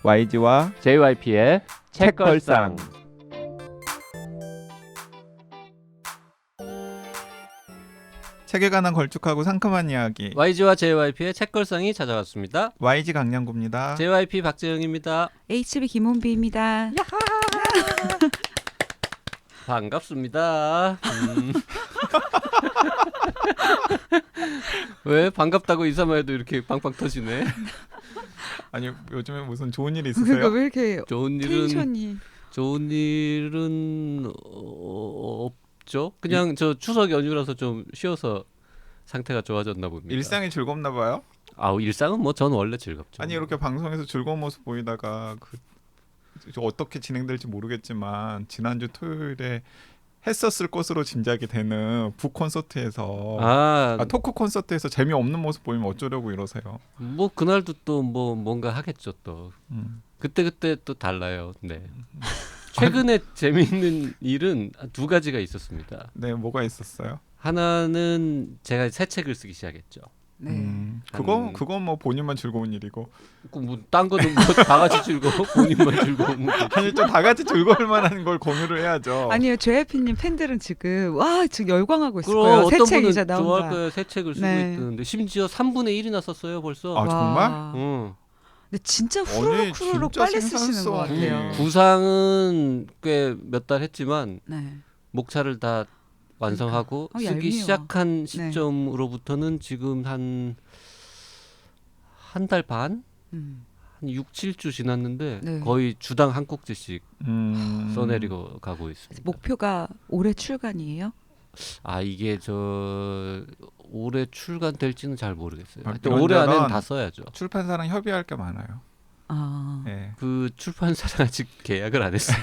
YG와 JYP의 책걸상. 책에 관한 걸쭉하고 상큼한 이야기. YG와 JYP의 책걸상이 찾아왔습니다. YG 강량구입니다. JYP 박재영입니다. HB 김원비입니다. 반갑습니다. 왜 반갑다고 인사만 해도 이렇게 빵빵 터지네. 아니 요즘에 무슨 좋은 일 그러니까 있으세요? 왜 이렇게 좋은 일은 없죠. 그냥 저 추석 연휴라서 좀 쉬어서 상태가 좋아졌나 봅니다. 일상이 즐겁나 봐요? 일상은 뭐 전 원래 즐겁죠. 아니 이렇게 방송에서 즐거운 모습 보이다가 어떻게 진행될지 모르겠지만 지난주 토요일에 했었을 것으로 짐작이 되는 북 콘서트에서 토크 콘서트에서 재미없는 모습 보이면 어쩌려고 이러세요? 뭐 그날도 또 뭔가 하겠죠 또. 그때 또 달라요. 네. 최근에 재미있는 일은 두 가지가 있었습니다. 네, 뭐가 있었어요? 하나는 제가 새 책을 쓰기 시작했죠. 네. 그건 뭐 본인만 즐거운 일이고. 딴 거는 뭐 다 같이 즐거워. 본인만 즐거운. 아니 좀 다 같이 즐거울 만한 걸 공유를 해야죠. 아니요, JYP님 팬들은 지금 지금 열광하고 있을 그럼 거예요. 새 어떤 책 분은 이제 나온다. 좋아할 거예요. 새 책을 쓰고 네. 있는데 심지어 3분의 1이나 썼어요 벌써. 아 정말? 근데 진짜 후루룩 진짜 빨리 쓰시는 것 같아요. 구상은 꽤 몇 달 했지만 네. 목차를 다 완성하고 쓰기 얄미워. 시작한 시점으로부터는 지금 한 달 반? 한 6, 7주 지났는데 네. 거의 주당 한 꼭지씩 써내리고 가고 있습니다. 목표가 올해 출간이에요? 이게 올해 출간될지는 잘 모르겠어요. 하여튼 이런저런 올해 안에는 다 써야죠. 출판사랑 협의할 게 많아요. 네. 그 출판사랑 아직 계약을 안 했어요.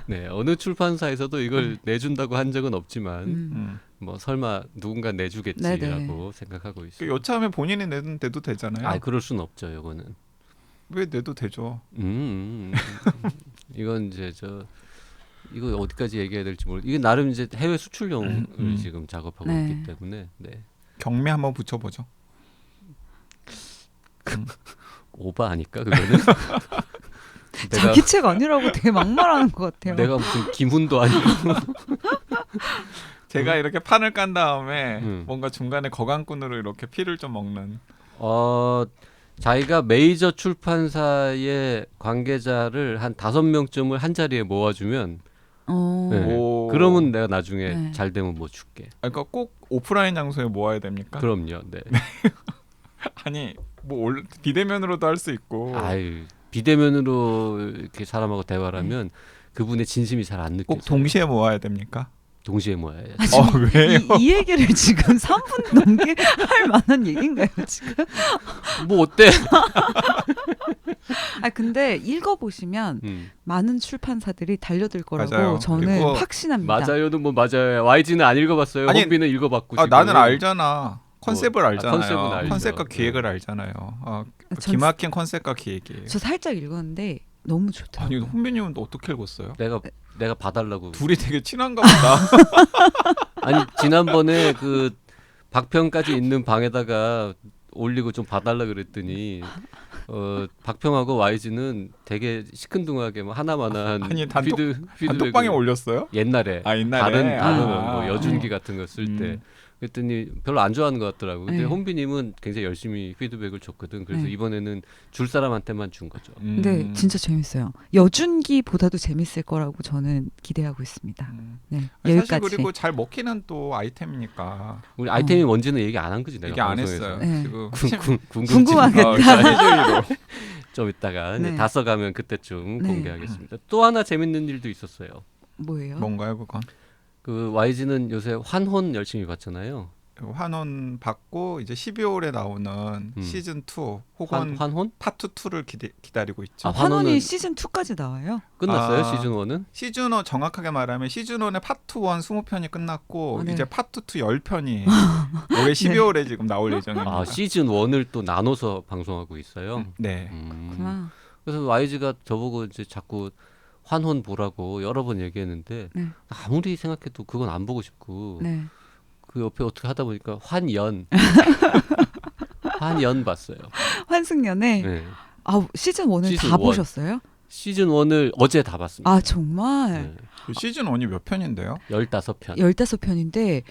네, 어느 출판사에서도 이걸 내준다고 한 적은 없지만 뭐 설마 누군가 내주겠지라고 네네. 생각하고 있어요. 요참에 본인이 내도 되잖아요. 그럴 순 없죠, 이거는. 왜 내도 되죠? 이건 이제 이거 어디까지 얘기해야 될지 모르. 이게 나름 이제 해외 수출용을 지금 작업하고 네. 있기 때문에. 네. 경매 한번 붙여보죠. 오바 아닐까 그거는? 자기 책 아니라고 되게 막말하는 것 같아요. 내가 무슨 김훈도 아니고. 제가 이렇게 판을 깐 다음에 뭔가 중간에 거강꾼으로 이렇게 피를 좀 먹는. 자기가 메이저 출판사의 관계자를 한 5명쯤을 한 자리에 모아주면 그러면 내가 나중에 잘 되면 뭐 줄게. 그러니까 꼭 오프라인 장소에 모아야 됩니까? 그럼요. 네. 아니 뭐 비대면으로도 할 수 있고. 비대면으로 이렇게 사람하고 대화를 하면 그분의 진심이 잘 안 느껴져요. 꼭 동시에 모아야 됩니까? 동시에 모아야죠. 왜요? 이 얘기를 지금 3분 넘게 할 만한 얘기인가요 지금? 뭐 어때? 근데 읽어보시면 많은 출판사들이 달려들 거라고 맞아요. 저는 확신합니다. 맞아요는 뭐 맞아요. YG는 안 읽어봤어요. 홍비는 읽어봤고. 지금. 나는 알잖아. 컨셉을 알잖아요. 컨셉은 알죠. 컨셉과 기획을 알잖아요. 기막힌 컨셉과 기획이에요. 저 살짝 읽었는데 너무 좋더라고요. 아니 혼비님은 어떻게 읽었어요? 내가 봐달라고. 둘이 되게 친한가 보다. 아니 지난번에 그 박평까지 있는 방에다가 올리고 좀 봐달라 그랬더니 박평하고 YG는 되게 시큰둥하게 뭐 하나만한 아니 피드백을 단톡방에 올렸어요? 옛날에 옛날에 다른 뭐 여준기 같은 거 쓸 때 그랬더니 별로 안 좋아하는 것 같더라고. 근데 홍비님은 굉장히 열심히 피드백을 줬거든. 그래서 이번에는 줄 사람한테만 준 거죠. 근데 진짜 재밌어요. 여준기보다도 재밌을 거라고 저는 기대하고 있습니다. 네, 여기까지. 사실 그리고 잘 먹히는 또 아이템이니까. 우리 아이템이 뭔지는 얘기 안 한 거지 내가 얘기 안 방송에서. 했어요. 지금 궁금하겠다. 좀 이따가 네. 다 써가면 그때쯤 공개하겠습니다. 또 하나 재밌는 일도 있었어요. 뭐예요? 뭔가요 그건? 그 YG는 요새 환혼 열심히 봤잖아요. 환혼 받고 이제 12월에 나오는 시즌 2 혹은 환혼? 파트 2를 기다리고 있죠. 환혼이 시즌 2까지 나와요? 끝났어요 시즌 1은? 시즌 1 정확하게 말하면 시즌 1의 파트 1 20편이 끝났고 이제 파트 2 10편이 올해 12월에 지금 나올 예정입니다. 시즌 1을 또 나눠서 방송하고 있어요. 네. 그렇구나. 그래서 YG가 저보고 이제 자꾸 환혼 보라고 여러 번 얘기했는데 아무리 생각해도 그건 안 보고 싶고 그 옆에 어떻게 하다 보니까 환연 한연 봤어요. 환승연애. 네. 아 시즌 1을 시즌 다 원. 보셨어요? 시즌 1을 어제 다 봤습니다. 아 정말 네. 시즌 1이 몇 편인데요? 15편. 15편인데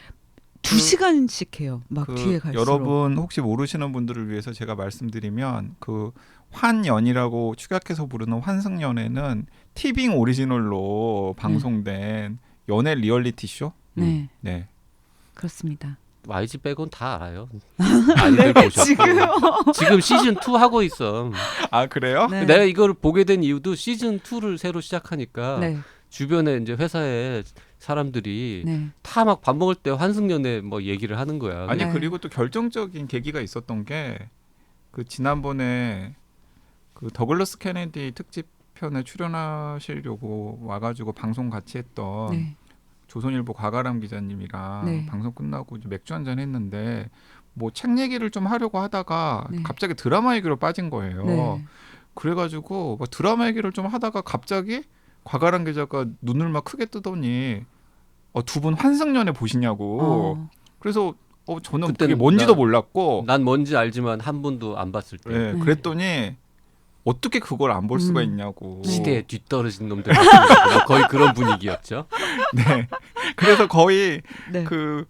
2시간씩 해요. 막 뒤에 갈수록. 여러분 혹시 모르시는 분들을 위해서 제가 말씀드리면 그 환연이라고 축약해서 부르는 환승연애는 티빙 오리지널로 방송된 연애 리얼리티 쇼? 네. 네. 그렇습니다. YG 빼곤 다 알아요. 많이들 보셨고. 지금 시즌 2 하고 있어. 아 그래요? 네. 내가 이걸 보게 된 이유도 시즌 2를 새로 시작하니까 네. 주변에 이제 회사에 사람들이 네. 다 막 밥 먹을 때 환승연애 뭐 얘기를 하는 거야. 아니 네. 그리고 또 결정적인 계기가 있었던 게 그 지난번에 그 더글러스 케네디 특집 편에 출연하시려고 와가지고 방송 같이 했던 네. 조선일보 과가람 기자님이랑 네. 방송 끝나고 이제 맥주 한잔 했는데 뭐 책 얘기를 좀 하려고 하다가 네. 갑자기 드라마 얘기로 빠진 거예요. 네. 그래가지고 뭐 드라마 얘기를 좀 하다가 갑자기 과가람 기자가 눈을 막 크게 뜨더니 두 분 환승연애 보시냐고. 그래서 저는 그게 그때는 뭔지도 몰랐고 난 뭔지 알지만 한 번도 안 봤을 때. 네, 그랬더니 어떻게 그걸 안 볼 수가 있냐고. 시대에 뒤떨어진 놈들 같은 거의 그런 분위기였죠. 네. 그래서 거의 네. 그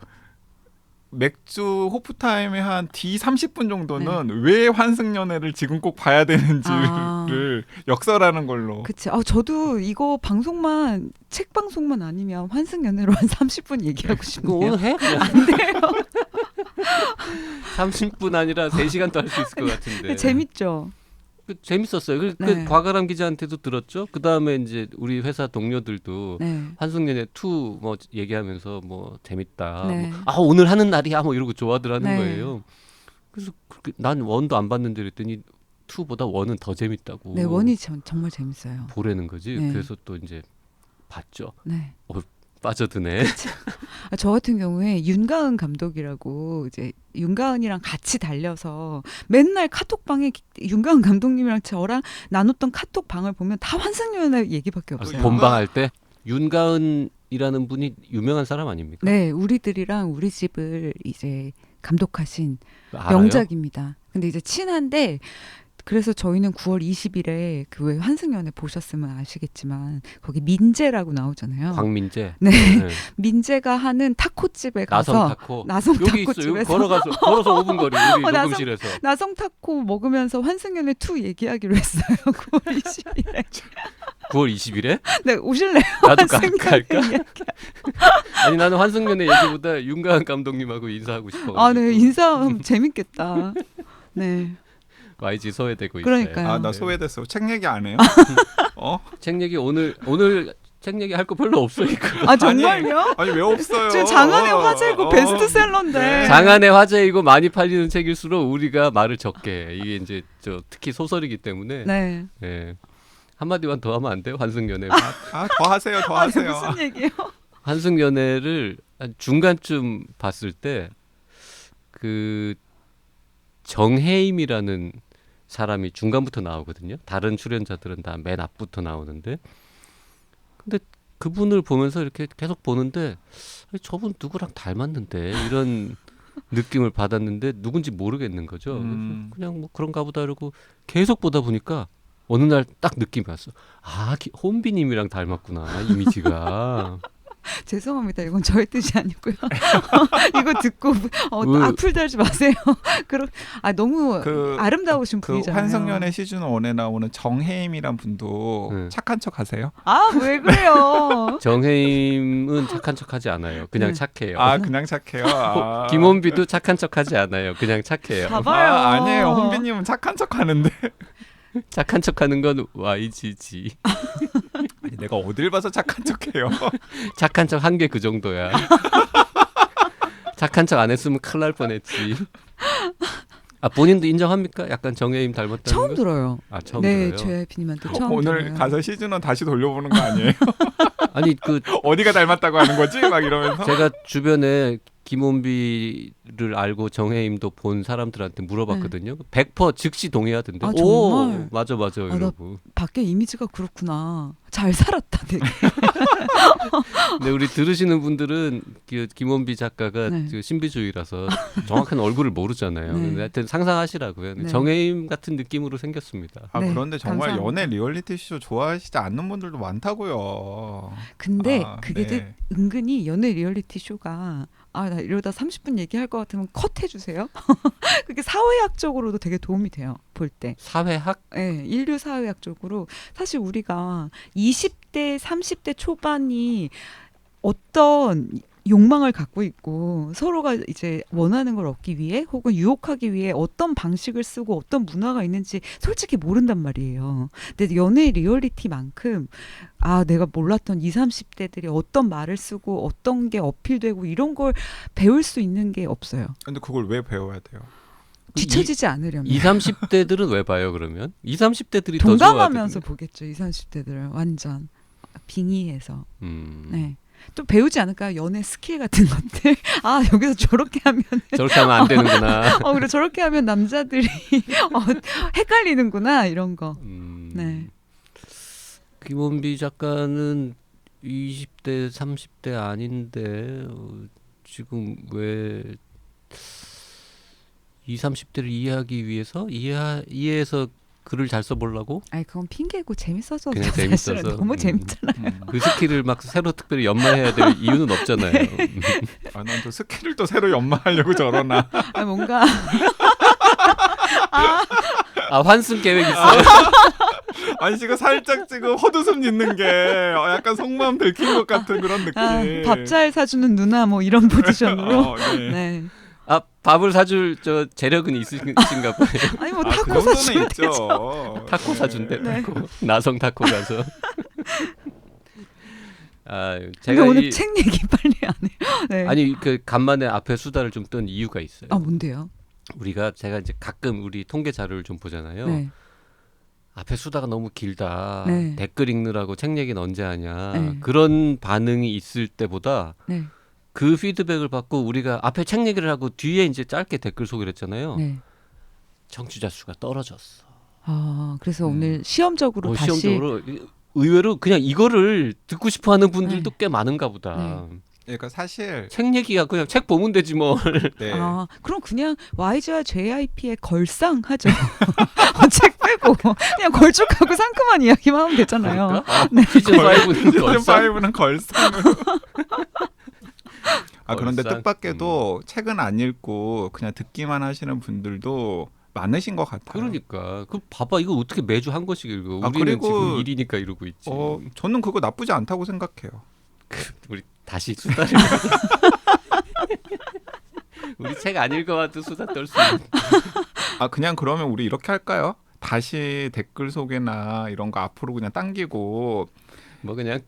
맥주 호프타임의 한 뒤 30분 정도는 왜 환승연애를 지금 꼭 봐야 되는지를 역설하는 걸로. 그치. 저도 이거 방송만 책 방송만 아니면 환승연애로 한 30분 얘기하고 그거 싶네요. 오늘 해? 안 돼요. 30분 아니라 3시간도 할 수 있을 것 같은데. 재밌죠. 재밌었어요. 그 네. 과가람 기자한테도 들었죠. 그 다음에 이제 우리 회사 동료들도 네. 환승연애 2 뭐 얘기하면서 뭐 재밌다. 네. 뭐, 오늘 하는 날이야 뭐 이러고 좋아들 하는 네. 거예요. 그래서 난 1도 안 봤는데 그랬더니 2보다 1은 더 재밌다고. 네, 원이 정말 재밌어요. 보라는 거지. 네. 그래서 또 이제 봤죠. 네. 빠져드네. 저 같은 경우에 윤가은 감독이라고 이제 윤가은이랑 같이 달려서 맨날 카톡방에 윤가은 감독님이랑 저랑 나눴던 카톡방을 보면 다 환승연애 얘기밖에 없어요. 본방할 때 윤가은이라는 분이 유명한 사람 아닙니까? 네, 우리들이랑 우리 집을 이제 감독하신 알아요? 명작입니다. 근데 이제 친한데 그래서 저희는 9월 20일에 그 왜 환승연애 보셨으면 아시겠지만 거기 민재라고 나오잖아요. 광민재. 네. 네. 민재가 하는 타코집에 가서 나성 타코. 나성 여기 있어. 타코집에서 여기 걸어서 5분 거리 우리 나성- 녹음실에서. 나성 타코 먹으면서 환승연애 2 얘기하기로 했어요. 9월 20일에. 9월 20일에? 네, 오실래요? 나도 환승연애 갈까? 이야기. 아니 나는 환승연애 얘기보다 윤가은 감독님하고 인사하고 싶어. 아, 네, 인사하면 재밌겠다. 네. YG 소외되고 그러니까요. 있어요. 나 소외됐어. 책 얘기 안 해요? 책 얘기 오늘 책 얘기 할 거 별로 없으니까. 아, 정말요? 아니 왜 없어요? 지금 장안의 화제고 베스트셀러인데. 네. 장안의 화제이고 많이 팔리는 책일수록 우리가 말을 적게 해. 이게 이제 특히 소설이기 때문에. 네. 예. 한마디만 더 하면 안 돼요? 환승연애. 더 하세요. 더 하세요. 무슨 얘기예요? 환승연애를 한 중간쯤 봤을 때 그 정혜임이라는 사람이 중간부터 나오거든요. 다른 출연자들은 다 맨 앞부터 나오는데, 근데 그분을 보면서 이렇게 계속 보는데 아니, 저분 누구랑 닮았는데 이런 느낌을 받았는데 누군지 모르겠는 거죠. 그래서 그냥 뭐 그런가 보다 이러고 계속 보다 보니까 어느 날 딱 느낌이 왔어. 혼비님이랑 닮았구나 이미지가. 죄송합니다. 이건 저의 뜻이 아니고요. 이거 듣고 악플 달지 마세요. 너무 아름다우신 분이잖아요. 환승연애 시즌 1에 나오는 정혜임이란 분도 착한 척 하세요? 왜 그래요? 정혜임은 착한 척하지 않아요. 그냥 착해요. 그냥 착해요. 김원비도 착한 척하지 않아요. 그냥 착해요. 봐봐요. 아니에요. 혼비님은 착한 척하는데. 착한 척하는 건 YG지. 아니, 내가 어딜 봐서 착한 척해요. 착한 척 한 게 그 정도야. 착한 척 안 했으면 큰일 날 뻔했지. 본인도 인정합니까? 약간 정혜임 닮았다는 처음 거? 들어요. 처음 네, 들어요. JYP님한테 처음 오늘 들어요. 가서 시즌 1 다시 돌려보는 거 아니에요? 아니 어디가 닮았다고 하는 거지? 막 이러면서. 제가 주변에 김원비 를 알고 정혜임도 본 사람들한테 물어봤거든요. 100% 즉시 동의하던데. 아, 오, 정말? 맞아 나 이러고. 밖에 이미지가 그렇구나. 잘 살았다 되게. 근데 우리 들으시는 분들은 그 김원비 작가가 네. 그 신비주의라서 정확한 얼굴을 모르잖아요. 네. 근데 하여튼 상상하시라고요. 네. 정혜임 같은 느낌으로 생겼습니다. 아 네, 그런데 정말 감사합니다. 연애 리얼리티 쇼 좋아하시지 않는 분들도 많다고요. 근데 아, 그게 네. 은근히 연애 리얼리티 쇼가 나 이러다 30분 얘기할 것 같으면 컷 해주세요. 그게 사회학적으로도 되게 도움이 돼요. 볼 때. 사회학? 네, 인류 사회학적으로 사실 우리가 20대, 30대 초반이 어떤 욕망을 갖고 있고 서로가 이제 원하는 걸 얻기 위해 혹은 유혹하기 위해 어떤 방식을 쓰고 어떤 문화가 있는지 솔직히 모른단 말이에요. 근데 연애 리얼리티만큼 내가 몰랐던 20, 30대들이 어떤 말을 쓰고 어떤 게 어필되고 이런 걸 배울 수 있는 게 없어요. 근데 그걸 왜 배워야 돼요? 뒤처지지 않으려면. 20, 30대들은 왜 봐요 그러면? 20, 30대들이 더 동감하면서 좋아하거든요. 보겠죠. 20, 30대들은 완전 빙의해서. 음. 네. 또 배우지 않을까요? 연애 스킬 같은 것들. 여기서 저렇게 하면 저렇게 하면 안 되는구나. 그래 저렇게 하면 남자들이 헷갈리는구나 이런 거. 네. 김원비 작가는 20대, 30대 아닌데 지금 왜 20, 30대를 이해하기 위해서 이해해서 글을 잘 써보려고? 아니 그건 핑계고 재밌어서 그냥 사실은 재밌어서. 너무 재밌잖아요. 그 스킬을 막 새로 특별히 연마해야 될 이유는 없잖아요. 아, 난 또 스킬을 또 새로 연마하려고 저러나. 뭔가 환승 계획 있어요? 아니 지금 살짝 지금 헛웃음 짓는 게 약간 속마음 들킨 것 같은 그런 느낌. 밥 잘 사주는 누나 뭐 이런 포지션으로. 네. 네. 밥을 사줄 재력은 있으신가 봐요. 아니 뭐 그 타코 정도는 사주면 있죠. 되죠. 타코 사준대. 네. 타코. 나성 타코 가서. 근데 제가 오늘 책 얘기 빨리 안 해요. 네. 아니 그 간만에 앞에 수다를 좀 떤 이유가 있어요. 뭔데요? 제가 이제 가끔 우리 통계 자료를 좀 보잖아요. 네. 앞에 수다가 너무 길다. 네. 댓글 읽느라고 책 얘기는 언제 하냐. 네. 그런 반응이 있을 때보다 네. 그 피드백을 받고 우리가 앞에 책 얘기를 하고 뒤에 이제 짧게 댓글 소개를 했잖아요. 네. 청취자 수가 떨어졌어. 그래서 오늘 시험적으로 다시 시험적으로 의외로 그냥 이거를 듣고 싶어하는 분들도 꽤 많은가 보다. 그러니까 사실 책 얘기가 그냥 책 보면 되지 뭐. 네. 그럼 그냥 YG와 JYP의 걸상하죠. 책 빼고 그냥 걸쭉하고 상큼한 이야기만 하면 되잖아요. 시즌 5는 시즌 걸상. 5는 걸상으로. 그런데 걸상? 뜻밖에도 책은 안 읽고 그냥 듣기만 하시는 분들도 많으신 것 같아요. 그러니까 그 봐봐 이거 어떻게 매주 한 권씩 읽어. 우리는 그리고 지금 일이니까 이러고 있지. 저는 그거 나쁘지 않다고 생각해요. 우리 다시 수다를 우리 책 안 읽어와도 수다 떨 수 있는. 그냥 그러면 우리 이렇게 할까요? 다시 댓글 소개나 이런 거 앞으로 그냥 당기고 뭐 그냥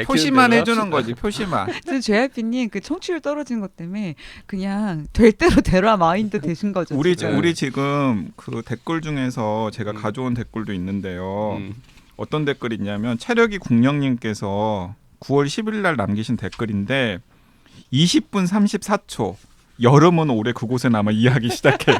표시만 해주는 거지. 표시만. JYP님 그 청취율 떨어지는 것 때문에 그냥 될 대로 되라 마인드 되신 거죠. 우리 지금. 지금 그 댓글 중에서 제가 가져온 댓글도 있는데요. 어떤 댓글이 있냐면 체력이 국령님께서 9월 10일 날 남기신 댓글인데 20분 34초 여름은 올해 그곳에 남아 이야기 시작해요.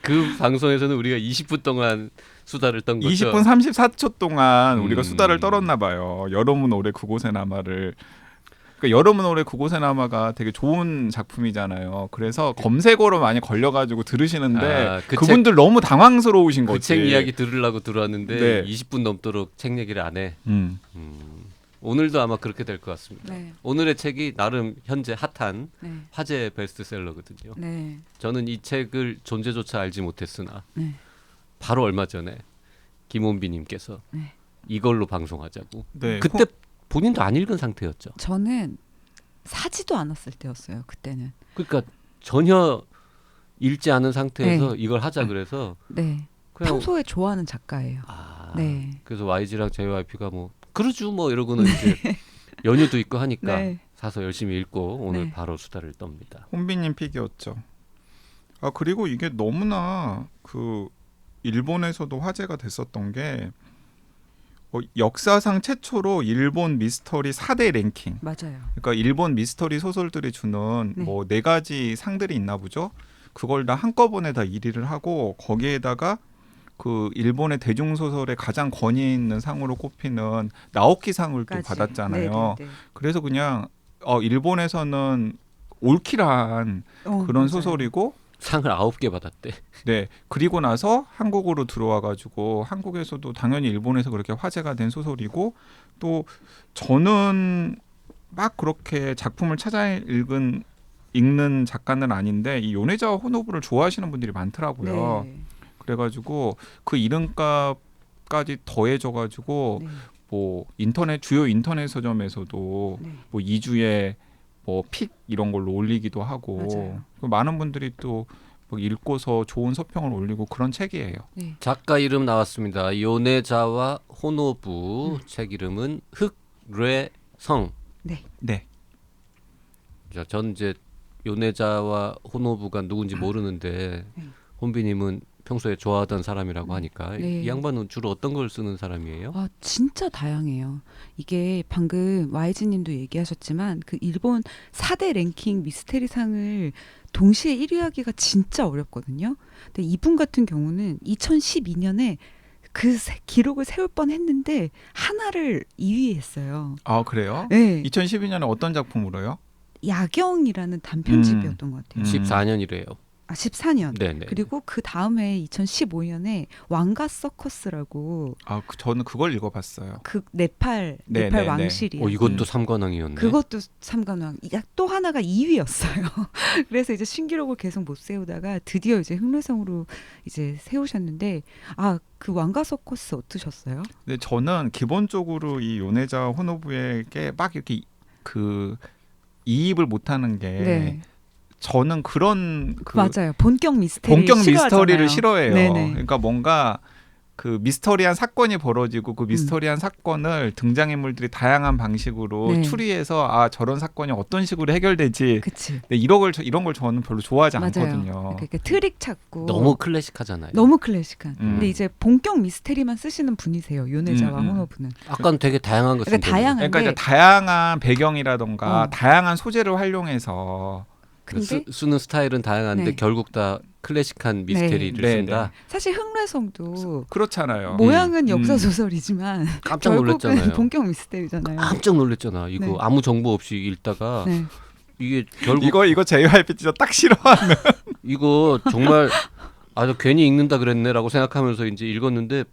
그 방송에서는 우리가 20분 동안 수다를 떤 거죠. 20분 34초 동안 우리가 수다를 떨었나 봐요. 여름은 올해 그곳에 남아를. 그러니까 여름은 올해 그곳에 남아가 되게 좋은 작품이잖아요. 그래서 검색어로 많이 걸려가지고 들으시는데 그분들 너무 당황스러우신 거지. 그 책 이야기 들으려고 들어왔는데 네. 20분 넘도록 책 얘기를 안 해. 오늘도 아마 그렇게 될 것 같습니다. 네. 오늘의 책이 나름 현재 핫한 네. 화제 베스트셀러거든요. 네. 저는 이 책을 존재조차 알지 못했으나 네. 바로 얼마 전에 김원비님께서 네. 이걸로 방송하자고. 네. 그때 본인도 안 읽은 상태였죠. 저는 사지도 않았을 때였어요. 그때는. 그러니까 전혀 읽지 않은 상태에서 네. 이걸 하자 그래서 네. 그냥 평소에 좋아하는 작가예요. 네. 그래서 YG랑 JYP가 뭐 그러죠 뭐 이러고는 이제 연휴도 있고 하니까 네. 사서 열심히 읽고 오늘 네. 바로 수다를 떱니다. 혼비님 픽이었죠. 그리고 이게 너무나 그 일본에서도 화제가 됐었던 게 역사상 최초로 일본 미스터리 4대 랭킹. 맞아요. 그러니까 일본 미스터리 소설들이 주는 네. 뭐 4가지 상들이 있나 보죠. 그걸 다 한꺼번에 다 1위를 하고 거기에다가 그 일본의 대중소설의 가장 권위 있는 상으로 꼽히는 나오키상을 또 까지. 받았잖아요. 네네네. 그래서 그냥 일본에서는 올킬한 그런 맞아요. 소설이고 상을 9개 받았대. 네. 그리고 나서 한국으로 들어와 가지고 한국에서도 당연히 일본에서 그렇게 화제가 된 소설이고 또 저는 막 그렇게 작품을 찾아 읽는 작가는 아닌데 이 요네자와 호노부를 좋아하시는 분들이 많더라고요. 네. 그래가지고 그 이름값까지 더해져가지고 네. 뭐 주요 인터넷 서점에서도 네. 뭐 2주에 뭐 픽 이런 걸로 올리기도 하고 맞아요. 많은 분들이 또 뭐 읽고서 좋은 서평을 올리고 그런 책이에요. 네. 작가 이름 나왔습니다. 요네자와 호노부. 책 이름은 흑뢰성. 네. 네. 자, 전 이제 요네자와 호노부가 누군지 모르는데 네. 혼비님은 평소에 좋아하던 사람이라고 하니까 네. 이 양반은 주로 어떤 걸 쓰는 사람이에요? 아, 진짜 다양해요. 이게 방금 YG님도 얘기하셨지만 그 일본 4대 랭킹 미스테리상을 동시에 1위하기가 진짜 어렵거든요. 근데 이분 같은 경우는 2012년에 그 기록을 세울 뻔했는데 하나를 2위 했어요. 아 그래요? 네. 2012년에 어떤 작품으로요? 야경이라는 단편집이었던 것 같아요. 14년이래요. 아, 14년. 네네. 그리고 그 다음에 2015년에 왕가 서커스라고 저는 그걸 읽어봤어요. 그 네팔 네, 왕실이 이것도 삼관왕이었네. 그것도 삼관왕. 또 하나가 2위였어요. 그래서 이제 신기록을 계속 못 세우다가 드디어 이제 흑례성으로 이제 세우셨는데 그 왕가 서커스 어떠셨어요? 근데 저는 기본적으로 이 요네자 호노부에게 막 이렇게 그 이입을 못하는 게 네. 저는 그런 맞아요. 본격 미스터리를 미스터리를 싫어해요. 네네. 그러니까 뭔가 그 미스터리한 사건이 벌어지고 그 미스터리한 사건을 등장인물들이 다양한 방식으로 네. 추리해서 저런 사건이 어떤 식으로 해결되지. 그치. 근데 이런 걸 저는 별로 좋아하지 맞아요. 않거든요. 그러니까 트릭 찾고 너무 클래식하잖아요. 너무 클래식한. 음. 근데 이제 본격 미스테리만 쓰시는 분이세요. 요네자와 호노부는. 아까는 되게 다양한 거 그러니까 쓴다고. 다양한데 그러니까 이제 다양한 배경이라던가 어. 다양한 소재를 활용해서 근데 쓰는 스타일은 다양한데 네. 결국 다 클래식한 미스테리를 네. 쓴다. 사실 흑례성도 그렇잖아요. 모양은 역사 소설이지만 깜짝 결국은 놀랐잖아요. 본격 미스테리잖아요. 깜짝 놀랐잖아. 이거 네. 아무 정보 없이 읽다가 네. 이게 결국 이거 JYP 진짜 딱 싫어하는. 이거 정말 괜히 읽는다 그랬네라고 생각하면서 이제 읽었는데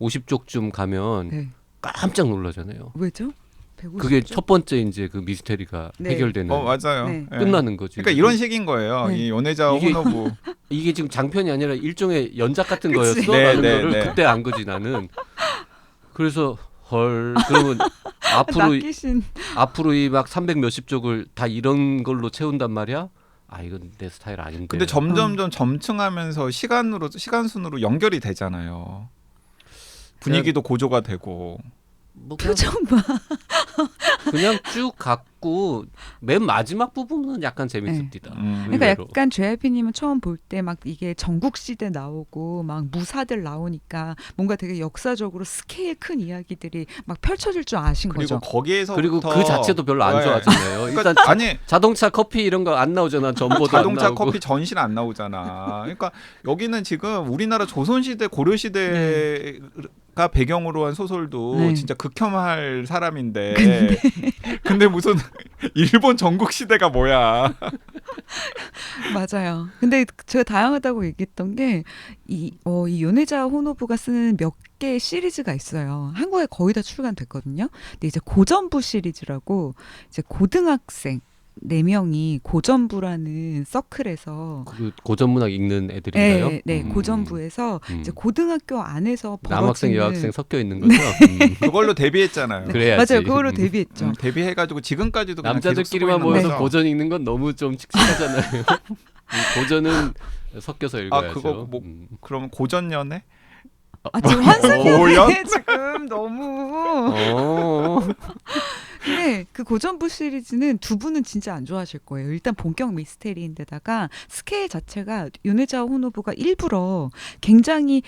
150쪽쯤 가면 네. 깜짝 놀라잖아요. 왜죠? 150쪽? 그게 첫 번째 이제 그 미스테리가 네. 해결되는 맞아요. 네. 예. 끝나는 거지. 그러니까 이런 식인 거예요. 네. 이 요네자 이게- 호노부. 이게 지금 장편이 아니라 일종의 연작 같은 그치. 거였어. 네, 라는 네, 거를 네. 그때 안 거지 나는. 그래서 그러면 앞으로 낚이신 앞으로 이 막 300 몇십 쪽을 다 이런 걸로 채운단 말이야. 이건 내 스타일 아닌데. 근데 점점점 점층하면서 시간 순으로 연결이 되잖아요. 분위기도 고조가 되고. 뭐 그냥, 표정 봐. 그냥 쭉 갔고 맨 마지막 부분은 약간 재밌습니다. 그러니까 의외로. 약간 JYP님은 처음 볼 때 막 이게 전국시대 나오고 막 무사들 나오니까 뭔가 되게 역사적으로 스케일 큰 이야기들이 막 펼쳐질 줄 아신 그리고 거죠. 거기에서 그리고 그 자체도 별로 안 네. 좋아하잖아요. 그러니까 일단 아니 자동차 커피 이런 거 안 나오잖아. 전보도 자동차 안 나오고. 커피 전신 안 나오잖아. 그러니까 여기는 지금 우리나라 조선시대 고려시대가 배경으로 한 소설도 네. 진짜 극혐할 사람인데 근데 무슨 일본 전국 시대가 뭐야. 맞아요. 근데 제가 다양하다고 얘기했던 게 이 요네자 호노부가 쓰는 몇 개의 시리즈가 있어요. 한국에 거의 다 출간됐거든요. 근데 이제 고전부 시리즈라고 이제 고등학생 4명이 고전부라는 서클에서 그 고전문학 읽는 애들인가요? 네, 고전부에서 이제 고등학교 안에서 남학생 벌어지는 여학생 섞여 있는 거죠. 그걸로 데뷔했잖아요. 그래야지. 맞아요. 그걸로 데뷔했죠. 데뷔해가지고 지금까지도 그냥 남자들끼리만 계속 쓰고 있는 모여서 거죠. 고전 읽는 건 너무 좀 칙칙하잖아요. 고전은 섞여서 읽어야죠. 그거 뭐 그럼 고전연애? 지금 환승연애 오연? 지금 너무. 근데 그 고전부 시리즈는 두 분은 진짜 안 좋아하실 거예요. 일단 본격 미스테리인데다가 스케일 자체가 요네자 호노부가 일부러 굉장히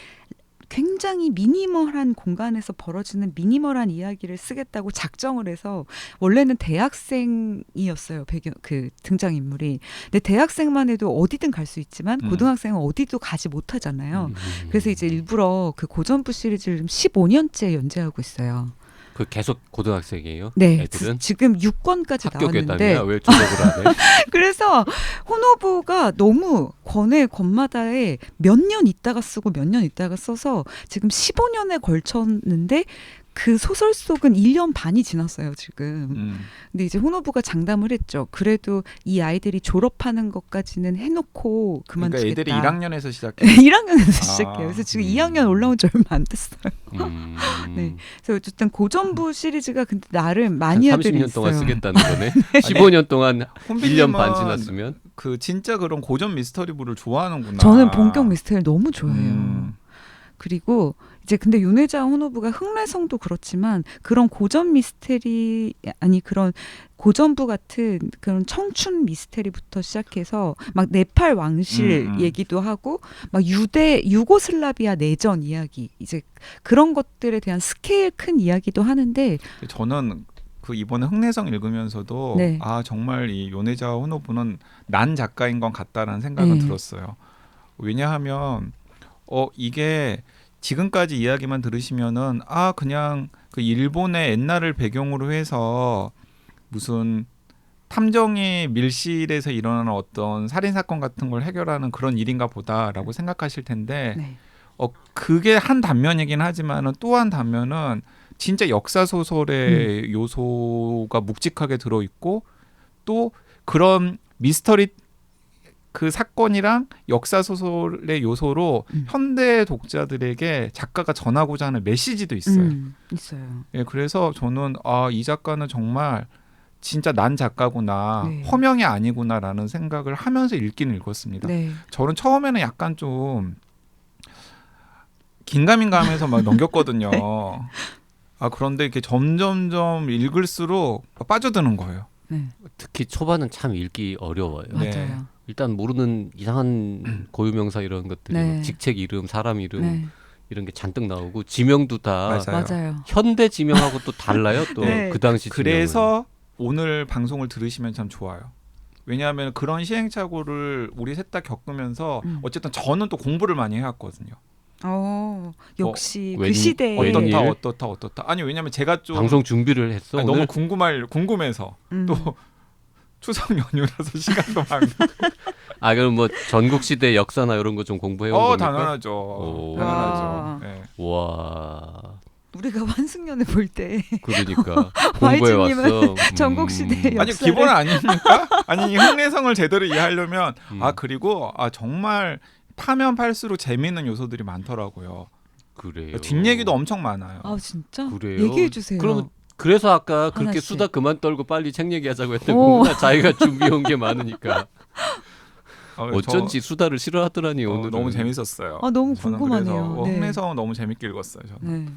굉장히 미니멀한 공간에서 벌어지는 미니멀한 이야기를 쓰겠다고 작정을 해서 원래는 대학생이었어요. 배경 그 등장인물이. 근데 대학생만 해도 어디든 갈 수 있지만 고등학생은 어디도 가지 못하잖아요. 그래서 이제 일부러 그 고전부 시리즈를 15년째 연재하고 있어요. 그 계속 고등학생이에요? 네, 애들은? 지금 6권까지 학교 나왔는데 괴담이야? 왜 조작을 안 해? 그래서 혼오브가 너무 권마다에 몇 년 있다가 쓰고 몇 년 있다가 써서 지금 15년에 걸쳤는데 그 소설 속은 1년 반이 지났어요 지금. 근데 이제 혼오브가 장담을 했죠. 그래도 이 아이들이 졸업하는 것까지는 해놓고 그만두겠다. 그러니까 애들이 1학년에서 시작해. 1학년에서 시작해요. 그래서 지금 2학년 올라온 지 얼마 안 됐어요. 네. 그래서 어쨌든 고전부 시리즈가 근데 나름 마니아들이 30년 있어요. 동안 쓰겠다는 거네. 15년 동안 1년 반 지났으면. 그 진짜 그런 고전 미스터리부를 좋아하는구나. 저는 본격 미스터리를 너무 좋아해요. 그리고 이제 근데 윤회자 혼오브가 흑래성도 그렇지만 그런 고전 미스테리 아니 그런 고전부 같은 그런 청춘 미스테리부터 시작해서 막 네팔 왕실 얘기도 하고 막 유고슬라비아 내전 이야기 이제 그런 것들에 대한 스케일 큰 이야기도 하는데 저는 그 이번에 흑내성 읽으면서도 네. 아 정말 이 요네자 혼오브는 난 작가인 것 같다라는 생각은 들었어요. 왜냐하면 이게 지금까지 이야기만 들으시면은 아 그냥 그 일본의 옛날을 배경으로 해서 무슨 탐정의 밀실에서 일어나는 어떤 살인 사건 같은 걸 해결하는 그런 일인가 보다라고 생각하실 텐데 네. 그게 한 단면이긴 하지만은 또 한 단면은 진짜 역사 소설의 요소가 묵직하게 들어 있고 또 그런 미스터리 그 사건이랑 역사 소설의 요소로 현대 독자들에게 작가가 전하고자 하는 메시지도 있어요. 있어요. 예, 그래서 저는 이 작가는 정말 진짜 난 작가구나, 네. 허명이 아니구나라는 생각을 하면서 읽긴 읽었습니다. 네. 저는 처음에는 약간 좀 긴가민가하면서 막 넘겼거든요. 그런데 이렇게 점점점 읽을수록 빠져드는 거예요. 네. 특히 초반은 참 읽기 어려워요. 네. 맞아요. 일단 모르는 이상한 고유명사 이런 것들이 네. 직책 이름, 사람 이름 네. 이런 게 잔뜩 나오고 지명도 다 맞아요. 현대 지명하고 또 달라요. 또 네. 그 당시 지명은. 그래서 오늘 방송을 들으시면 참 좋아요. 왜냐하면 그런 시행착오를 우리 셋 다 겪으면서 어쨌든 저는 또 공부를 많이 해왔거든요. 역시 그 웬- 시대에 웬일? 어떻다. 아니 왜냐면 제가 좀 방송 준비를 했어. 오늘? 너무 궁금해서 또 추석 연휴라서 시간도 많고. 그럼 뭐 전국 시대 역사나 이런 거 좀 공부해 온 겁니까? 당연하죠. 와. 네. 와. 우리가 환승연애 볼 때 그러니까 공부해 YG님은 왔어. 전국 시대 아니 역사를 기본 아닙니까? 아니 이 흑내성을 제대로 이해하려면 그리고 정말 파면 팔수록 재미있는 요소들이 많더라고요. 그래요. 뒷얘기도 엄청 많아요. 진짜? 그래요? 얘기해 주세요. 그러면 그래서 아까 그렇게 하나씩. 수다 그만 떨고 빨리 책 얘기하자고 했던 거구나. 자기가 준비해 온 게 많으니까. 어쩐지 수다를 싫어하더라니 오늘. 너무 재밌었어요. 너무 저는 궁금하네요. 그래서 네. 흑내성은 너무 재밌게 읽었어요. 저는. 네.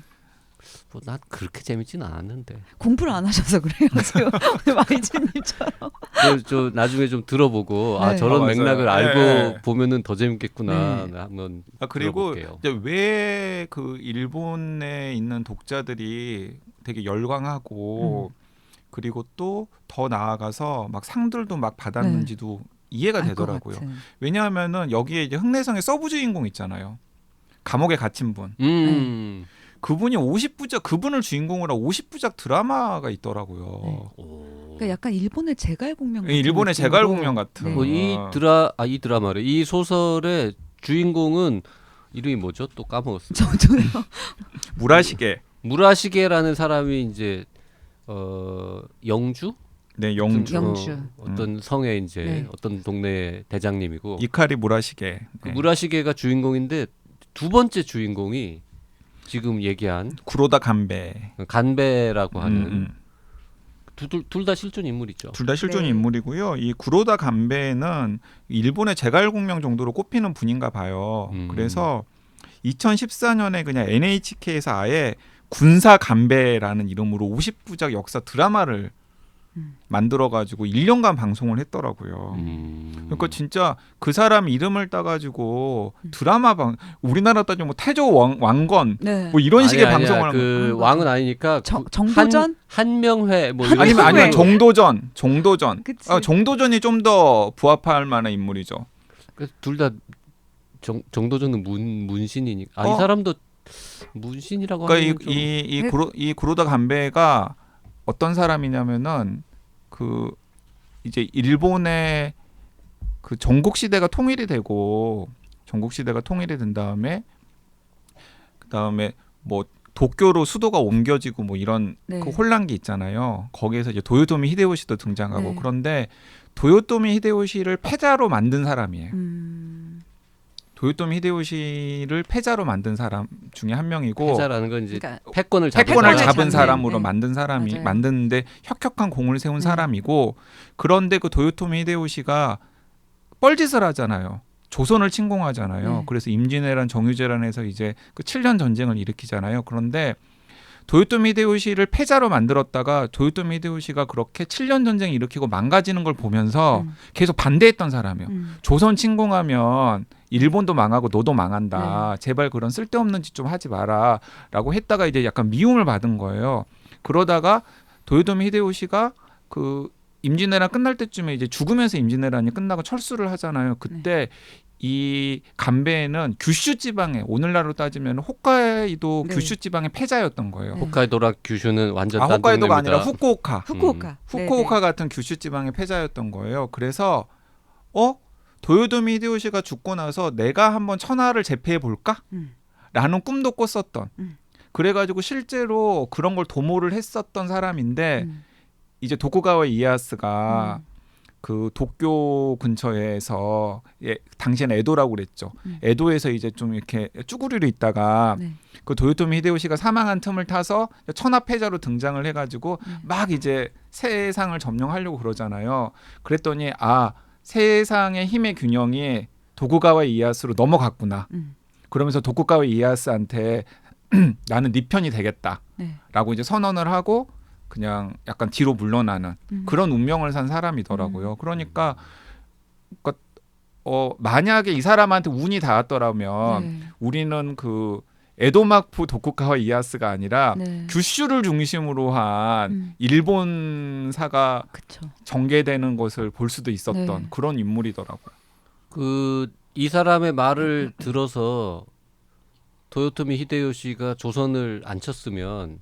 난 그렇게 재밌진 않았는데. 공부를 안 하셔서 그래요. 지금 마이진님처럼. 저 나중에 좀 들어보고 네. 저런 맞아요. 맥락을 알고 네. 보면은 더 재밌겠구나. 네. 한번 그리고 들어볼게요. 이제 왜 그 일본에 있는 독자들이 되게 열광하고 그리고 또 더 나아가서 막 상들도 막 받았는지도 이해가 알 것 되더라고요. 같은. 왜냐하면은 여기에 이제 흑내성의 서브 주인공 있잖아요. 감옥에 갇힌 분. 그분이 50부작 그분을 주인공으로 50부작 드라마가 있더라고요. 그러니까 약간 일본의 제갈공명 같은 일본의 느낌으로. 제갈공명 같은. 네. 뭐 이 드라마래. 이 소설의 주인공은 이름이 뭐죠? 또 까먹었어요. 저도요. 무라시게. 무라시게라는 사람이 이제 영주? 네, 영주. 영주. 어떤 성의 이제 네. 어떤 동네 대장님이고 이카리 무라시게. 그 네. 무라시게가 주인공인데 두 번째 주인공이 지금 얘기한 구로다 간베. 간베라고 하는 둘 다 실존 인물이죠. 둘 다 실존 네. 인물이고요. 이 구로다 간베는 일본의 제갈공명 정도로 꼽히는 분인가 봐요. 그래서 2014년에 그냥 NHK에서 아예 군사 간베라는 이름으로 50부작 역사 드라마를 만들어가지고 1년간 방송을 했더라고요. 그러니까 진짜 그 사람 이름을 따가지고 드라마 우리나라 따지면 뭐 태조 왕건 네. 뭐 이런 식의 아니야, 방송을 그 왕은 아니니까 정도전? 한명회 뭐 아니면 정도전 그치. 정도전이 좀 더 부합할 만한 인물이죠. 둘 다 정도전은 문신이니까 이 사람도 문신이라고 하면 그러니까 이 구로다 간베가 어떤 사람이냐면은 그 이제 일본의 그 전국 시대가 통일이 된 다음에 그다음에 뭐 도쿄로 수도가 옮겨지고 뭐 이런 네. 그 혼란기 있잖아요. 거기에서 이제 도요토미 히데요시도 등장하고 네. 그런데 도요토미 히데요시를 패자로 만든 사람이에요. 도요토미 히데요시를 패자로 만든 사람 중에 한 명이고 패자라는 건 이제 그러니까 패권을 패권을 잡은 잡은 사람으로 네. 만든 사람이 맞아요. 만드는데 혁혁한 공을 세운 사람이고 그런데 그 도요토미 히데요시가 뻘짓을 하잖아요. 조선을 침공하잖아요. 네. 그래서 임진왜란 정유재란 해서 이제 그 7년 전쟁을 일으키잖아요. 그런데 도요토미 히데요시를 패자로 만들었다가 도요토미 히데요시가 그렇게 7년 전쟁 일으키고 망가지는 걸 보면서 계속 반대했던 사람이에요. 조선 침공하면 일본도 망하고 너도 망한다. 제발 그런 쓸데없는 짓 좀 하지 마라 라고 했다가 이제 약간 미움을 받은 거예요. 그러다가 도요토미 히데요시가 그 임진왜란 끝날 때쯤에 이제 죽으면서 임진왜란이 끝나고 철수를 하잖아요. 그때 이 간베에는 규슈 지방에 오늘날로 따지면 홋카이도 네. 규슈 지방의 패자였던 거예요. 네. 홋카이도랑 규슈는 완전 딴 홋카이도가 동네입니다. 아니라 후쿠오카. 후쿠오카. 같은 규슈 지방의 패자였던 거예요. 그래서 도요토미 히데요시가 죽고 나서 내가 한번 천하를 제패해 볼까? 라는 꿈도 꿨었던. 그래가지고 실제로 그런 걸 도모를 했었던 사람인데 이제 도쿠가와 이에야스가 그 도쿄 근처에서 당시에는 에도라고 그랬죠. 에도에서 이제 좀 이렇게 쭈구리로 있다가 그 도요토미 히데요시가 사망한 틈을 타서 천하패자로 등장을 해가지고 막 이제 세상을 점령하려고 그러잖아요. 그랬더니 세상의 힘의 균형이 도쿠가와 이에야스로 넘어갔구나. 그러면서 도쿠가와 이에야스한테 나는 네 편이 되겠다라고 이제 선언을 하고 그냥 약간 뒤로 물러나는 그런 운명을 산 사람이더라고요. 그러니까 만약에 이 사람한테 운이 닿았더라면 우리는 그 에도마쿠 도쿠가와 이에야스가 아니라 규슈를 중심으로 한 일본사가 전개되는 것을 볼 수도 있었던 그런 인물이더라고요. 이 사람의 말을 들어서 도요토미 히데요시가 조선을 안 쳤으면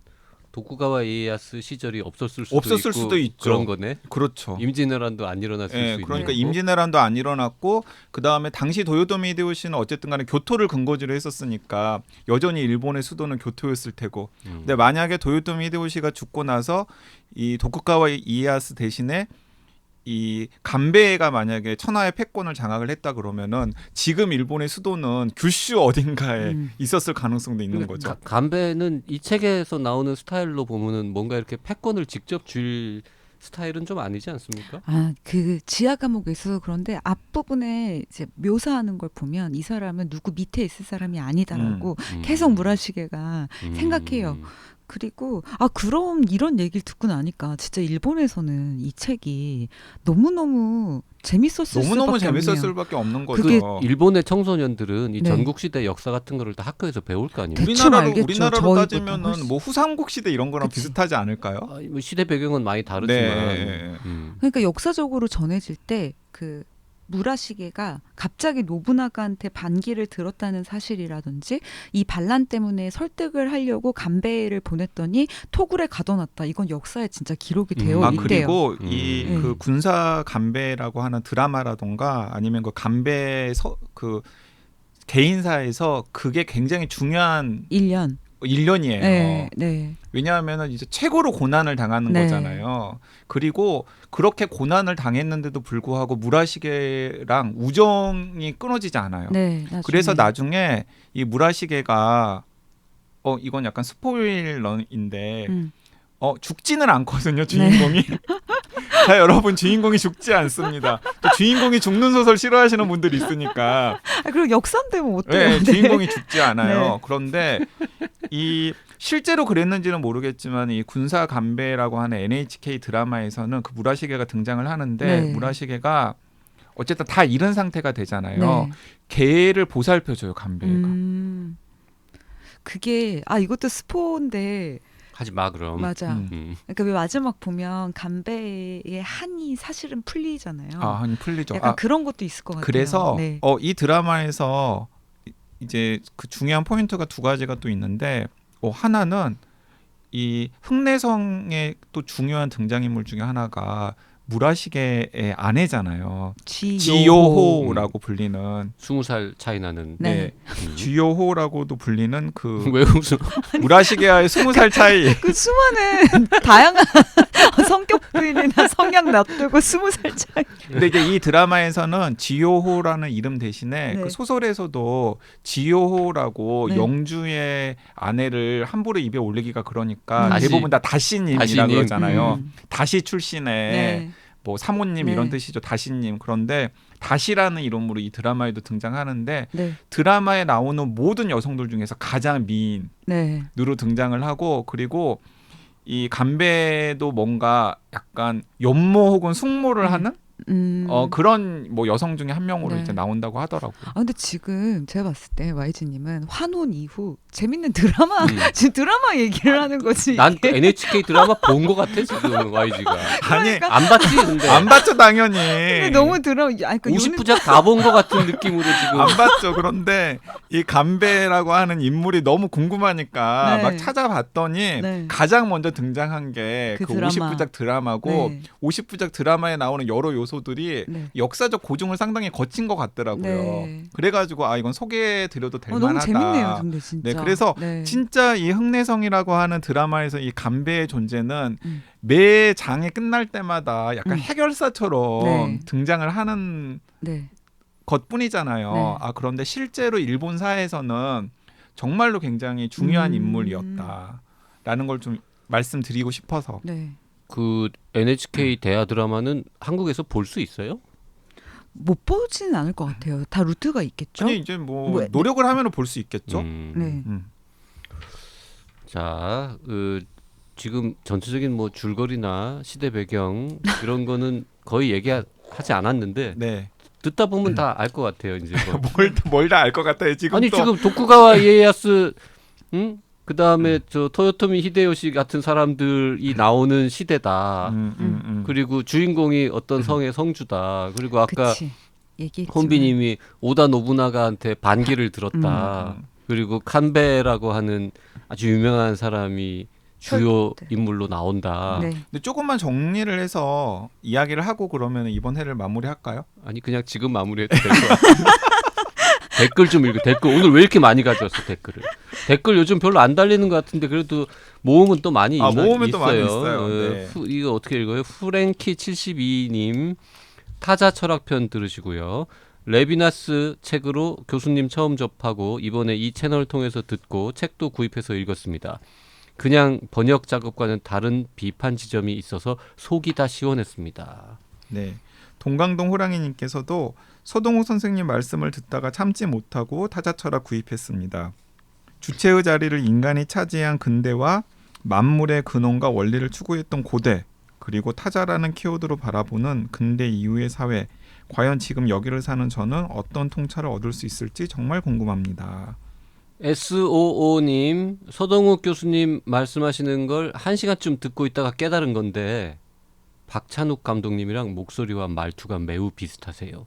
도쿠가와 이에야스 시절이 없었을 수도 있고 그런 거네. 그렇죠. 임진왜란도 안 일어났을 수 있는. 그러니까 임진왜란도 안 일어났고 그 다음에 당시 도요토미 히데요시는 어쨌든 간에 교토를 근거지로 했었으니까 여전히 일본의 수도는 교토였을 테고. 근데 만약에 도요토미 히데요시가 죽고 나서 이 도쿠가와 이에야스 대신에 이 간베가 만약에 천하의 패권을 장악을 했다 그러면은 지금 일본의 수도는 규슈 어딘가에 있었을 가능성도 있는 거죠. 간베는 이 책에서 나오는 스타일로 보면은 뭔가 이렇게 패권을 직접 줄 스타일은 좀 아니지 않습니까? 그 지하 감옥에 있어서 그런데 앞부분에 이제 묘사하는 걸 보면 이 사람은 누구 밑에 있을 사람이 아니다라고 계속 무라시게가 생각해요. 그리고 그럼 이런 얘기를 듣고 나니까 진짜 일본에서는 이 책이 너무너무 재밌었을 수밖에 없는 거죠. 그게 일본의 청소년들은 이 전국 시대 역사 같은 거를 다 학교에서 배울 거 아니에요. 우리나라로 따지면은 뭐 후삼국 시대 이런 거랑 비슷하지 않을까요? 뭐 시대 배경은 많이 다르지만. 그러니까 역사적으로 전해질 때 그 무라시게가 갑자기 노부나가한테 반기를 들었다는 사실이라든지 이 반란 때문에 설득을 하려고 간베를 보냈더니 토굴에 가둬놨다. 이건 역사에 진짜 기록이 되어 있대요. 그리고 그 군사 간베라고 하는 드라마라던가 아니면 그 간베 그 개인사에서 그게 굉장히 중요한 일련이에요. 왜냐하면 이제 최고로 고난을 당하는 거잖아요. 그리고 그렇게 고난을 당했는데도 불구하고 무라시게랑 우정이 끊어지지 않아요. 그래서 나중에 이 무라시게가 이건 약간 스포일러인데 죽지는 않거든요, 주인공이. 자, 여러분, 주인공이 죽지 않습니다. 또 주인공이 죽는 소설 싫어하시는 분들이 있으니까. 그리고 역삼되면 어때요? 주인공이 죽지 않아요. 그런데 이 실제로 그랬는지는 모르겠지만 이 군사 간배라고 하는 NHK 드라마에서는 그 무라시게가 등장을 하는데 네. 무라시게가 어쨌든 다 잃은 상태가 되잖아요. 네. 걔를 보살펴줘요 간배가. 그게 이것도 스포인데 하지 마 그럼. 맞아. 음. 그러니까 왜 마지막 보면 간배의 한이 사실은 풀리잖아요. 한이 풀리죠. 약간 그런 것도 있을 것 같아요. 그래서 네. 이 드라마에서 이제 그 중요한 포인트가 두 가지가 또 있는데 하나는 이 흑내성의 또 중요한 등장인물 중에 하나가 무라시게의 아내잖아요. 지요호라고 불리는 20살 차이 나는. 네. 지요호라고도 불리는 그 왜 웃어? 무라시게와의 20살 차이. 그 수많은 다양한 성격들이나 성향 놔두고 20살 차이. 근데 이제 이 드라마에서는 지요호라는 이름 대신에 네. 그 소설에서도 지요호라고 네. 영주의 아내를 함부로 입에 올리기가 그러니까 다시. 대부분 다 다시님이라 다시님. 그러잖아요. 다시 출신의 네. 뭐 사모님 네. 이런 뜻이죠. 다시님. 그런데 다시라는 이름으로 이 드라마에도 등장하는데 네. 드라마에 나오는 모든 여성들 중에서 가장 미인으로 네. 등장을 하고 그리고 이 간배도 뭔가 약간 연모 혹은 숙모를 하는 그런 뭐 여성 중에 한 명으로 네. 이제 나온다고 하더라고요. 근데 지금 제가 봤을 때 YG님은 환혼 이후 재밌는 드라마 지금 드라마 얘기를 하는 거지. 난 NHK 드라마 본 것 같아 지금 YG가. 아니 그러니까. 안 봤지 근데. 안 봤죠 당연히. 근데 너무 드라마. 그러니까 50부작 다 본 것 같은 느낌으로 지금. 안 봤죠. 그런데 이 간배라고 하는 인물이 너무 궁금하니까 네. 막 찾아봤더니 네. 가장 먼저 등장한 게 그 그 드라마. 50부작 드라마고 네. 50부작 드라마에 나오는 여러 요소들이 네. 역사적 고증을 상당히 거친 것 같더라고요. 네. 그래가지고 이건 소개해드려도 될 너무 만하다. 재밌네요, 근데 진짜. 네, 그래서 네. 진짜 이 흑내성이라고 하는 드라마에서 이 간배의 존재는 음. 매 장이 끝날 때마다 약간 음. 해결사처럼 네. 등장을 하는 네. 것뿐이잖아요. 네. 그런데 실제로 일본 사회에서는 정말로 굉장히 중요한 음. 인물이었다라는 걸 좀 말씀드리고 싶어서. 네. 그 NHK 대하 드라마는 한국에서 볼 수 있어요? 못 보지는 않을 것 같아요. 다 루트가 있겠죠. 아니 이제 뭐 뭐, 노력을 하면 볼 수 있겠죠. 네. 자, 지금 전체적인 뭐 줄거리나 시대 배경 이런 거는 거의 얘기하지 않았는데 네. 듣다 보면 다 알 것 같아요. 이제 뭐. 뭘 다 알 것 같아요. 지금 아니 또. 지금 도쿠가와 이에야스, 그 다음에 저 토요토미 히데요시 같은 사람들이 나오는 시대다. 그리고 주인공이 어떤 성의 성주다. 그리고 아까 그치. 얘기했지만. 혼비님이 오다 노부나가한테 반기를 들었다. 그리고 칸베라고 하는 아주 유명한 사람이 주요 네. 인물로 나온다. 네. 근데 조금만 정리를 해서 이야기를 하고 그러면 이번 회를 마무리할까요? 아니 그냥 지금 마무리해도 될 것 같아. 댓글 좀 읽어. 댓글 오늘 왜 이렇게 많이 가져왔어 댓글을. 댓글 요즘 별로 안 달리는 것 같은데 그래도 모음은 또 많이 모음은 있어요. 또 많이 있어요. 네. 이거 어떻게 읽어요? 후랭키 72님 타자 철학편 들으시고요. 레비나스 책으로 교수님 처음 접하고 이번에 이 채널을 통해서 듣고 책도 구입해서 읽었습니다. 그냥 번역 작업과는 다른 비판 지점이 있어서 속이 다 시원했습니다. 네. 동강동 호랑이님께서도 서동욱 선생님 말씀을 듣다가 참지 못하고 타자철학 구입했습니다. 주체의 자리를 인간이 차지한 근대와 만물의 근원과 원리를 추구했던 고대, 그리고 타자라는 키워드로 바라보는 근대 이후의 사회, 과연 지금 여기를 사는 저는 어떤 통찰을 얻을 수 있을지 정말 궁금합니다. SOO님, 서동욱 교수님 말씀하시는 걸 1시간쯤 듣고 있다가 깨달은 건데 박찬욱 감독님이랑 목소리와 말투가 매우 비슷하세요.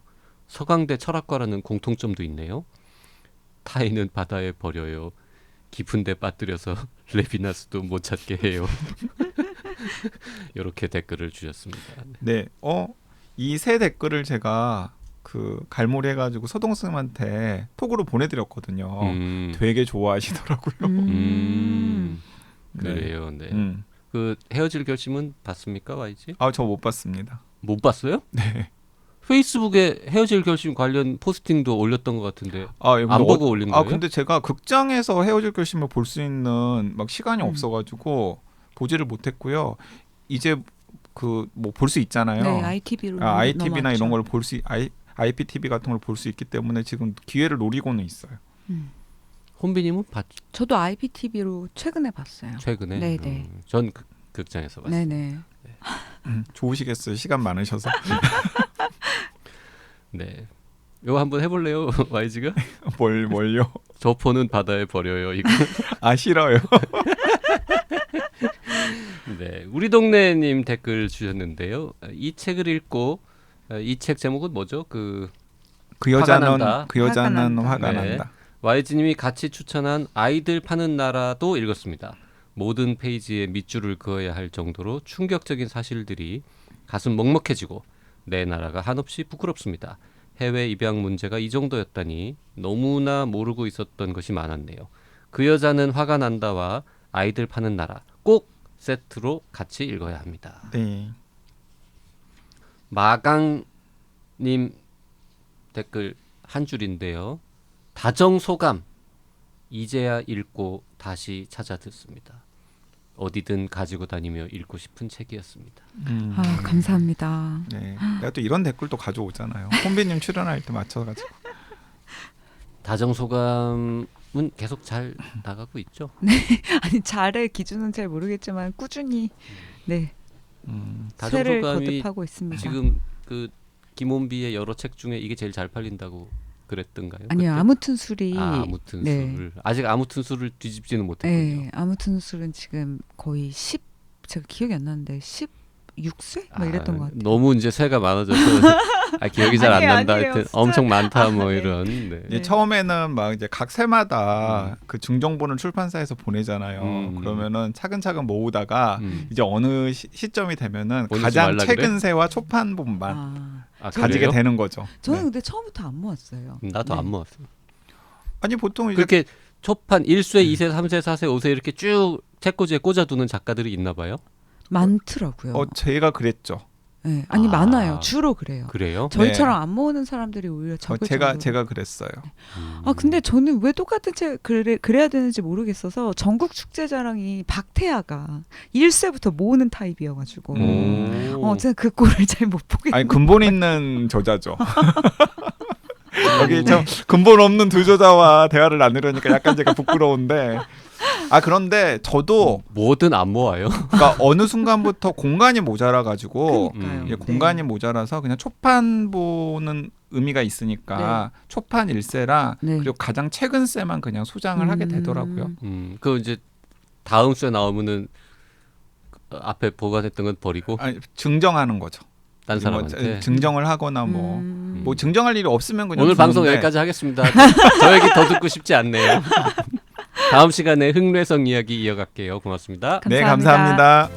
서강대 철학과라는 공통점도 있네요. 타인은 바다에 버려요. 깊은 데 빠뜨려서 레비나스도 못 찾게 해요. 이렇게 댓글을 주셨습니다. 네. 이 세 댓글을 제가 그 갈무리 해가지고 서동욱 선생님한테 톡으로 보내드렸거든요. 되게 좋아하시더라고요. 그래요. 네. 그 헤어질 결심은 봤습니까, YG? 저 못 봤습니다. 못 봤어요? 네. 페이스북에 헤어질 결심 관련 포스팅도 올렸던 것 같은데 안 보고 올린 거예요? 근데 제가 극장에서 헤어질 결심을 볼 수 있는 막 시간이 없어가지고 보지를 못했고요. 이제 그 뭐 볼 수 있잖아요. 네, ITV로 ITV나 이런 걸 볼 수 IPTV 같은 걸 볼 수 있기 때문에 지금 기회를 노리고는 있어요. 혼비님은 저도 IPTV로 최근에 봤어요. 최근에? 네네. 전 극장에서 봤어요. 네네. 좋으시겠어요. 시간 많으셔서. 네. 이거 한번 해볼래요, YG가? 뭘요? 저 폰은 바다에 버려요. 이거. 아 싫어요. 네, 우리 동네님 댓글 주셨는데요. 이 책을 읽고 이 책 제목은 뭐죠? 그 여자는 화가 난다. 화가 네. 난다. YG님이 같이 추천한 아이들 파는 나라도 읽었습니다. 모든 페이지에 밑줄을 그어야 할 정도로 충격적인 사실들이 가슴 먹먹해지고 내 나라가 한없이 부끄럽습니다. 해외 입양 문제가 이 정도였다니 너무나 모르고 있었던 것이 많았네요. 그 여자는 화가 난다와 아이들 파는 나라 꼭 세트로 같이 읽어야 합니다. 네. 마강님 댓글 한 줄인데요. 다정소감 이제야 읽고 다시 찾아 듣습니다. 어디든 가지고 다니며 읽고 싶은 책이었습니다. 아 감사합니다. 네. 내가 또 이런 댓글도 가져오잖아요. 혼비님 출연할 때 맞춰가지고. 다정소감은 계속 잘 나가고 있죠. 아니 잘의 기준은 잘 모르겠지만 꾸준히 네 세를 다정소감이 거듭하고 있습니다. 지금 그 김원비의 여러 책 중에 이게 제일 잘 팔린다고 그랬던가요? 아니요, 그때? 아무튼 술이 아무튼 네. 술을 아직 아무튼 술을 뒤집지는 못했군요. 네, 아무튼 술은 지금 거의 10 제가 기억이 안 나는데 16세 막 이랬던 것 같아요. 너무 이제 새가 많아져서 기억이 잘 안 아니에요, 난다. 아니에요. 하여튼 숫자. 엄청 많다 뭐 네. 이런. 네. 이제 처음에는 막 이제 각 세마다 그 중정본을 출판사에서 보내잖아요. 그러면은 차근차근 모으다가 이제 어느 시점이 되면은 보내지 가장 말라 최근 그래? 세와 초판본만 가지게 그래요? 되는 거죠. 저는 네. 근데 처음부터 안 모았어요. 나도 네. 안 모았어. 아니 보통 이제 그렇게 초판 1쇄, 2쇄, 3쇄, 4쇄, 5쇄 이렇게 쭉 책꽂이에 꽂아두는 작가들이 있나 봐요. 많더라고요. 제가 그랬죠. 네. 아니 아. 많아요. 주로 그래요. 그래요? 저희처럼 안 모으는 사람들이 오히려 적을 정도로. 제가 그랬어요. 아 근데 저는 왜 똑같은 책 그래야 되는지 모르겠어서 전국 축제자랑이 박태하가 1쇄부터 모으는 타입이어가지고 제가 그 꼴을 잘 못 보겠어요. 아니 근본 있는 저자죠. 여기 저 근본 없는 두 저자와 대화를 나누려니까 약간 제가 부끄러운데. 그런데 저도 뭐든 안 모아요. 그러니까 어느 순간부터 공간이 모자라 가지고 그러니까요. 이제 네. 공간이 모자라서 그냥 초판 보는 의미가 있으니까 초판 1쇄랑 네. 그리고 가장 최근 쇄만 그냥 소장을 하게 되더라고요. 그 이제 다음 쇄 나오면은 앞에 보관했던 건 버리고 증정하는 거죠. 딴 사람한테. 증정을 하거나 뭐 증정할 일이 없으면 그냥 오늘 방송 두는데 여기까지 하겠습니다. 저 얘기 더 듣고 싶지 않네요. 다음 시간에 흥례성 이야기 이어갈게요. 고맙습니다. 네, 감사합니다.